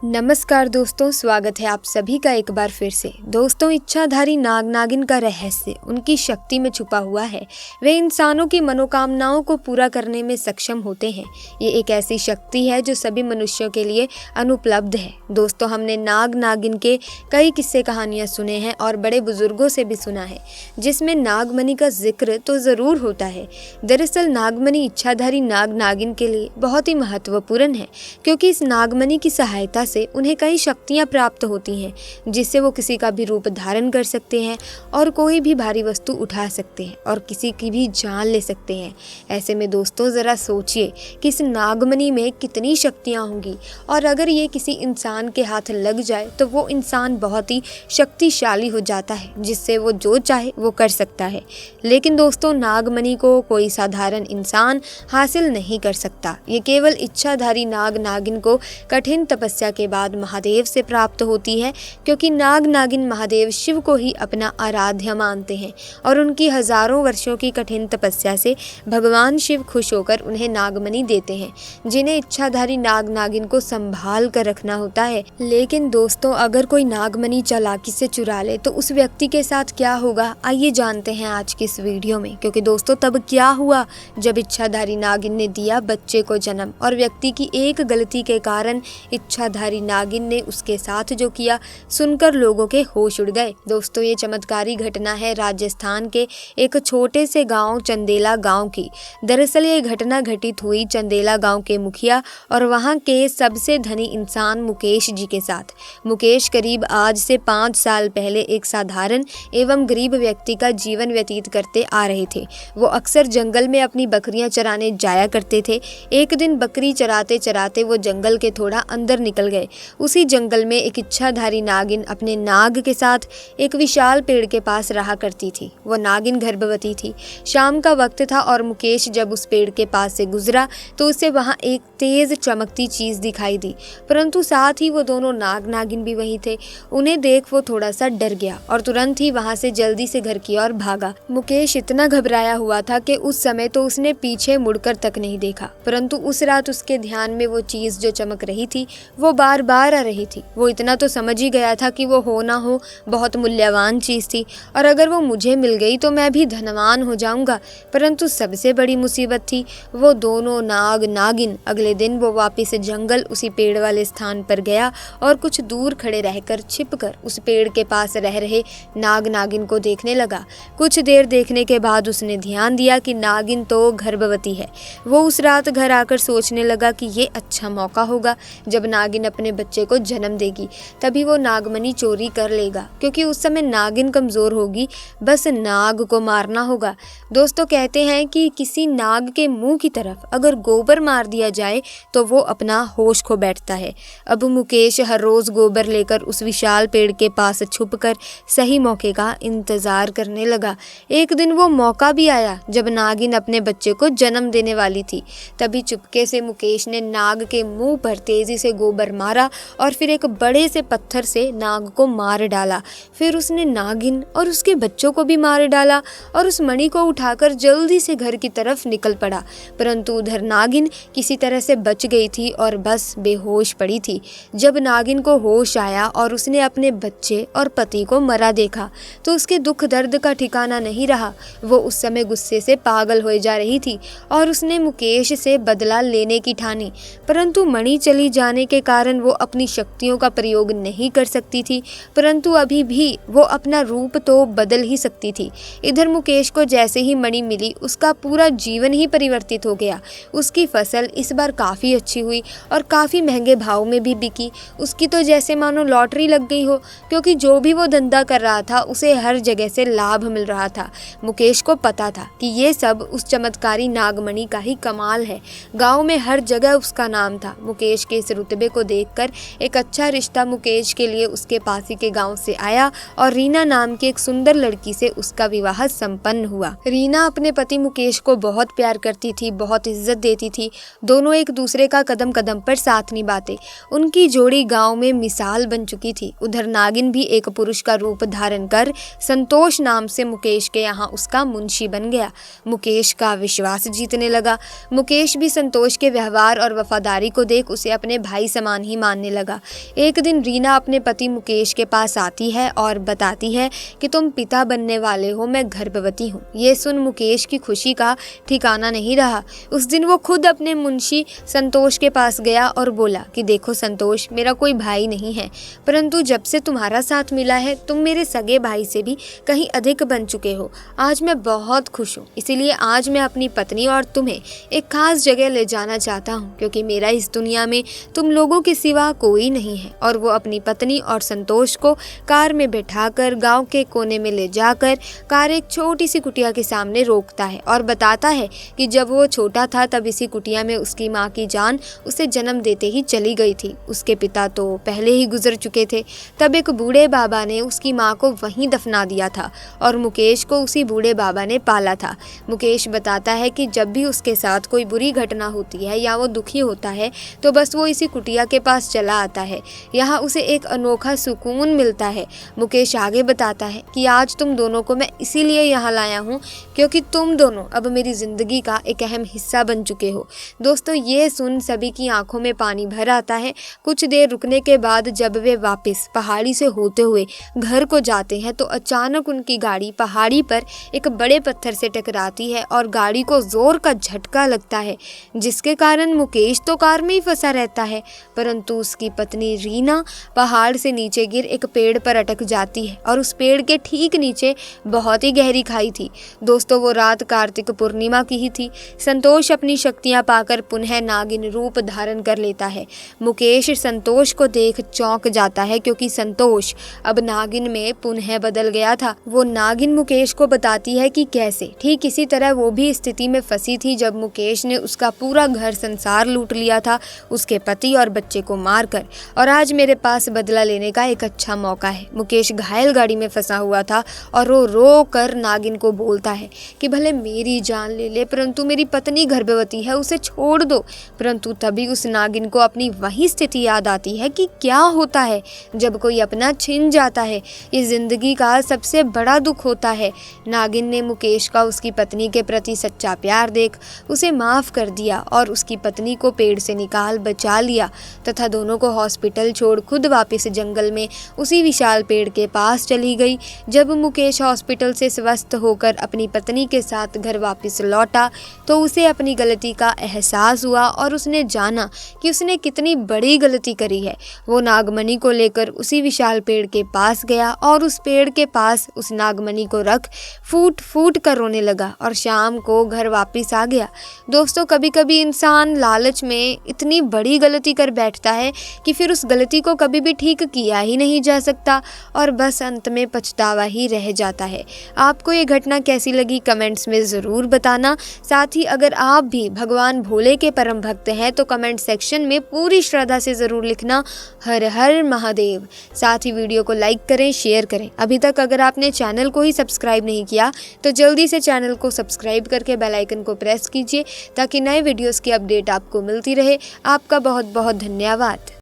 नमस्कार दोस्तों, स्वागत है आप सभी का एक बार फिर से। दोस्तों, इच्छाधारी नाग नागिन का रहस्य उनकी शक्ति में छुपा हुआ है। वे इंसानों की मनोकामनाओं को पूरा करने में सक्षम होते हैं। ये एक ऐसी शक्ति है जो सभी मनुष्यों के लिए अनुपलब्ध है। दोस्तों, हमने नाग नागिन के कई किस्से कहानियाँ सुने हैं और बड़े बुजुर्गों से भी सुना है, जिसमें नागमणि का जिक्र तो ज़रूर होता है। दरअसल नागमणि इच्छाधारी नाग नागिन के लिए बहुत ही महत्वपूर्ण है, क्योंकि इस नागमणि की सहायता से उन्हें कई शक्तियां प्राप्त होती हैं, जिससे वो किसी का भी रूप धारण कर सकते हैं और कोई भी भारी वस्तु उठा सकते हैं और किसी की भी जान ले सकते हैं। ऐसे में दोस्तों, ज़रा सोचिए कि इस नागमणि में कितनी शक्तियां होंगी, और अगर ये किसी इंसान के हाथ लग जाए तो वो इंसान बहुत ही शक्तिशाली हो जाता है, जिससे वो जो चाहे वो कर सकता है। लेकिन दोस्तों, नागमणि को कोई साधारण इंसान हासिल नहीं कर सकता। ये केवल इच्छाधारी नाग नागिन को कठिन तपस्या के बाद महादेव से प्राप्त होती है, क्योंकि नाग नागिन महादेव शिव को ही अपना आराध्य मानते हैं और उनकी हजारों वर्षों की कठिन तपस्या से भगवान शिव खुश होकर उन्हें नागमणि देते हैं, जिन्हें इच्छाधारी नाग नागिन को संभाल कर रखना होता है। लेकिन दोस्तों, अगर कोई नागमणि चालाकी से चुरा ले तो उस व्यक्ति के साथ क्या होगा, आइए जानते हैं आज की इस वीडियो में। क्योंकि दोस्तों, तब क्या हुआ जब इच्छाधारी नागिन ने दिया बच्चे को जन्म और व्यक्ति की एक गलती के कारण इच्छाधारी नागिन ने उसके साथ जो किया सुनकर लोगों के होश उड़ गए। दोस्तों, ये चमत्कारी घटना है राजस्थान के एक छोटे से गांव चंदेला गांव की। दरअसल ये घटना घटित हुई चंदेला गांव के मुखिया और वहां के सबसे धनी इंसान मुकेश जी के साथ। मुकेश करीब आज से 5 साल पहले एक साधारण एवं गरीब व्यक्ति का जीवन व्यतीत करते आ रहे थे। वो अक्सर जंगल में अपनी बकरियां चराने जाया करते थे। एक दिन बकरी चराते चराते वो जंगल के थोड़ा अंदर निकल गए। उसी जंगल में एक इच्छाधारी नागिन अपने नाग के साथ एक विशाल पेड़ के पास रहा करती थी। वो नागिन गर्भवती थी। शाम का वक्त था और मुकेश जब उस पेड़ के पास से गुजरा तो उसे वहां एक तेज चमकती चीज दिखाई दी, परंतु साथ ही वो दोनों नाग नागिन भी वहीं थे। उन्हें देख वो थोड़ा सा डर गया और तुरंत ही वहां से जल्दी से घर की ओर भागा। मुकेश इतना घबराया हुआ था कि उस समय तो उसने पीछे मुड़कर तक नहीं देखा, परंतु उस रात उसके ध्यान में वो चीज जो चमक रही थी वो बार बार आ रही थी। वो इतना तो समझ ही गया था कि वो हो ना हो बहुत मूल्यवान चीज थी, और अगर वो मुझे मिल गई तो मैं भी धनवान हो जाऊंगा। परंतु सबसे बड़ी मुसीबत थी वो दोनों नाग नागिन। अगले दिन वो वापस जंगल उसी पेड़ वाले स्थान पर गया और कुछ दूर खड़े रहकर छिपकर उस पेड़ के पास रह रहे नाग नागिन को देखने लगा। कुछ देर देखने के बाद उसने ध्यान दिया कि नागिन तो गर्भवती है। वो उस रात घर आकर सोचने लगा कि ये अच्छा मौका होगा, जब नागिन अपने बच्चे को जन्म देगी तभी वो नागमणि चोरी कर लेगा, क्योंकि उस समय नागिन कमजोर होगी, बस नाग को मारना होगा। दोस्तों, कहते हैं कि किसी नाग के मुंह की तरफ अगर गोबर मार दिया जाए तो वो अपना होश खो बैठता है। अब मुकेश हर रोज गोबर लेकर उस विशाल पेड़ के पास छुपकर सही मौके का इंतजार करने लगा। एक दिन वो मौका भी आया जब नागिन अपने बच्चे को जन्म देने वाली थी। तभी चुपके से मुकेश ने नाग के मुंह पर तेजी से गोबर मारा और फिर एक बड़े से पत्थर से नाग को मार डाला। फिर उसने नागिन और उसके बच्चों को भी मार डाला और उस मणि को उठाकर जल्दी से घर की तरफ निकल पड़ा। परंतु उधर नागिन किसी तरह से बच गई थी और बस बेहोश पड़ी थी। जब नागिन को होश आया और उसने अपने बच्चे और पति को मरा देखा तो उसके दुख दर्द का ठिकाना नहीं रहा। वो उस समय गुस्से से पागल हो जा रही थी और उसने मुकेश से बदला लेने की ठानी, परंतु मणि चली जाने के कारण वो अपनी शक्तियों का प्रयोग नहीं कर सकती थी, परंतु अभी भी वो अपना रूप तो बदल ही सकती थी। इधर मुकेश को जैसे ही मणि मिली उसका पूरा जीवन ही परिवर्तित हो गया। उसकी फसल इस बार काफ़ी अच्छी हुई और काफ़ी महंगे भाव में भी बिकी। उसकी तो जैसे मानो लॉटरी लग गई हो, क्योंकि जो भी वो धंधा कर रहा था उसे हर जगह से लाभ मिल रहा था। मुकेश को पता था कि ये सब उस चमत्कारी नागमणि का ही कमाल है। गाँव में हर जगह उसका नाम था। मुकेश के इस रुतबे को देखकर एक अच्छा रिश्ता मुकेश के लिए उसके पास ही के गांव से आया और रीना नाम की एक सुंदर लड़की से उसका विवाह संपन्न हुआ। रीना अपने पति मुकेश को बहुत प्यार करती थी, बहुत इज्जत देती थी। दोनों एक दूसरे का कदम कदम पर साथ निभाते। उनकी जोड़ी गांव में मिसाल बन चुकी थी। उधर नागिन भी एक पुरुष का रूप धारण कर संतोष नाम से मुकेश के यहाँ उसका मुंशी बन गया। मुकेश का विश्वास जीतने लगा। मुकेश भी संतोष के व्यवहार और वफादारी को देख उसे अपने भाई समान ही नहीं मानने लगा। एक दिन रीना अपने पति मुकेश के पास आती है और बताती है कि तुम पिता बनने वाले हो, मैं गर्भवती हूँ। ये सुन मुकेश की खुशी का ठिकाना नहीं रहा। उस दिन वो खुद अपने मुंशी संतोष के पास गया और बोला कि देखो संतोष, मेरा कोई भाई नहीं है, परंतु जब से तुम्हारा साथ मिला है तुम मेरे सगे भाई से भी कहीं अधिक बन चुके हो। आज मैं बहुत खुश हूँ, इसीलिए आज मैं अपनी पत्नी और तुम्हें एक खास जगह ले जाना चाहता हूँ, क्योंकि मेरा इस दुनिया में तुम लोगों के सिवा कोई नहीं है। और वो अपनी पत्नी और संतोष को कार में बैठाकर गांव के कोने में ले जाकर कार एक छोटी सी कुटिया के सामने रोकता है और बताता है कि जब वो छोटा था तब इसी कुटिया में उसकी माँ की जान उसे जन्म देते ही चली गई थी। उसके पिता तो पहले ही गुजर चुके थे। तब एक बूढ़े बाबा ने उसकी माँ को वहीं दफना दिया था और मुकेश को उसी बूढ़े बाबा ने पाला था। मुकेश बताता है कि जब भी उसके साथ कोई बुरी घटना होती है या वो दुखी होता है तो बस वो इसी कुटिया के पास चला आता है। यहाँ उसे एक अनोखा सुकून मिलता है। मुकेश आगे बताता है कि आज तुम दोनों को मैं इसीलिए यहाँ लाया हूँ क्योंकि तुम दोनों अब मेरी ज़िंदगी का एक अहम हिस्सा बन चुके हो। दोस्तों, ये सुन सभी की आंखों में पानी भर आता है। कुछ देर रुकने के बाद जब वे वापस पहाड़ी से होते हुए घर को जाते हैं तो अचानक उनकी गाड़ी पहाड़ी पर एक बड़े पत्थर से टकराती है और गाड़ी को जोर का झटका लगता है, जिसके कारण मुकेश तो कार में ही फंसा रहता है, परंतु उसकी पत्नी रीना पहाड़ से नीचे गिर एक पेड़ पर अटक जाती है और उस पेड़ के ठीक नीचे बहुत ही गहरी खाई थी। दोस्तों, वो रात कार्तिक पूर्णिमा की ही थी। संतोष अपनी शक्तियां पाकर पुनः नागिन रूप धारण कर लेता है। मुकेश संतोष को देख चौंक जाता है क्योंकि संतोष अब नागिन में पुनः बदल गया था। वो नागिन मुकेश को बताती है कि कैसे ठीक इसी तरह वो भी स्थिति में फंसी थी जब मुकेश ने उसका पूरा घर संसार लूट लिया था, उसके पति और बच्चे को मारकर, और आज मेरे पास बदला लेने का एक अच्छा मौका है। मुकेश घायल गाड़ी में फंसा हुआ था और रो रो कर नागिन को बोलता है कि भले मेरी जान ले ले, परंतु मेरी पत्नी गर्भवती है, उसे छोड़ दो। परंतु तभी उस नागिन को अपनी वही स्थिति याद आती है कि क्या होता है जब कोई अपना छिन जाता है। ये जिंदगी का सबसे बड़ा दुख होता है। नागिन ने मुकेश का उसकी पत्नी के प्रति सच्चा प्यार देख उसे माफ कर दिया और उसकी पत्नी को पेड़ से निकाल बचा लिया तथा दोनों को हॉस्पिटल छोड़ खुद वापस जंगल में उसी विशाल पेड़ के पास चली गई। जब मुकेश हॉस्पिटल से स्वस्थ होकर अपनी पत्नी के साथ घर वापस लौटा तो उसे अपनी गलती का एहसास हुआ और उसने जाना कि उसने कितनी बड़ी गलती करी है। वो नागमणि को लेकर उसी विशाल पेड़ के पास गया और उस पेड़ के पास उस नागमणि को रख फूट फूट कर रोने लगा और शाम को घर वापस आ गया। दोस्तों, कभी कभी इंसान लालच में इतनी बड़ी गलती कर बैठता है कि फिर उस गलती को कभी भी ठीक किया ही नहीं जा सकता और बस अंत में पछतावा ही रह जाता है। आपको ये घटना कैसी लगी कमेंट्स में ज़रूर बताना। साथ ही अगर आप भी भगवान भोले के परम भक्त हैं तो कमेंट सेक्शन में पूरी श्रद्धा से ज़रूर लिखना हर हर महादेव। साथ ही वीडियो को लाइक करें, शेयर करें। अभी तक अगर आपने चैनल को ही सब्सक्राइब नहीं किया तो जल्दी से चैनल को सब्सक्राइब करके बेल आइकन को प्रेस कीजिए ताकि नए वीडियोस की अपडेट आपको मिलती रहे। आपका बहुत बहुत धन्यवाद।